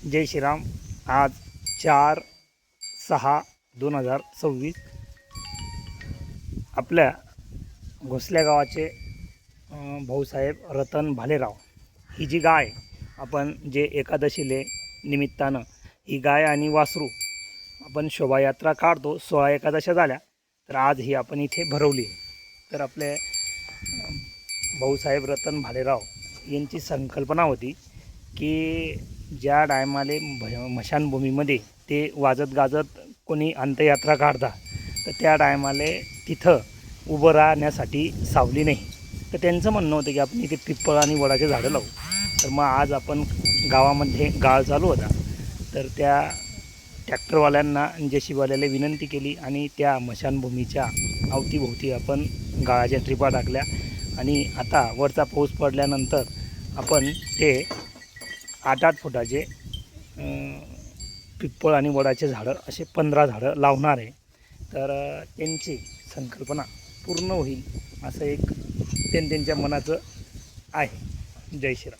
जय श्रीराम। आज 4/6/2026 आपल्या घोसल्या गावाचे भाऊसाहेब रतन भालेराव ही जी गाय आपण जे एकादशीले निमित्तानं ही गाय आणि वासरू आपण शोभायात्रा काढतो, 16 एकादशा झाल्या तर आज ही आपण इथे भरवली। तर आपले भाऊसाहेब रतन भालेराव यांची संकल्पना होती की ज्या टायमाले मशानभूमीमध्ये ते वाजत गाजत कोणी अंत्ययात्रा काढता तर त्या टायमाले तिथं उभं राहण्यासाठी सावली नाही, तर त्यांचं म्हणणं होतं की आपण इथे पिप्पळ आणि वडाचे झाडं लावू। तर मग आज आपण गावामध्ये गाळ चालू होता तर त्या ट्रॅक्टरवाल्यांना जेसीबीवाल्याला विनंती केली आणि त्या मशानभूमीच्या अवतीभोवती आपण गाळाच्या ट्रिपा टाकल्या आणि आता वरचा पाऊस पडल्यानंतर आपण ते 8-8 फुटाचे पिप्पळ आणि वडाचे झाडं असे 15 झाडं लावणार आहे। तर त्यांची संकल्पना पूर्ण होईल असं एक त्यांच्या मनाचं आहे। जय श्रीराम।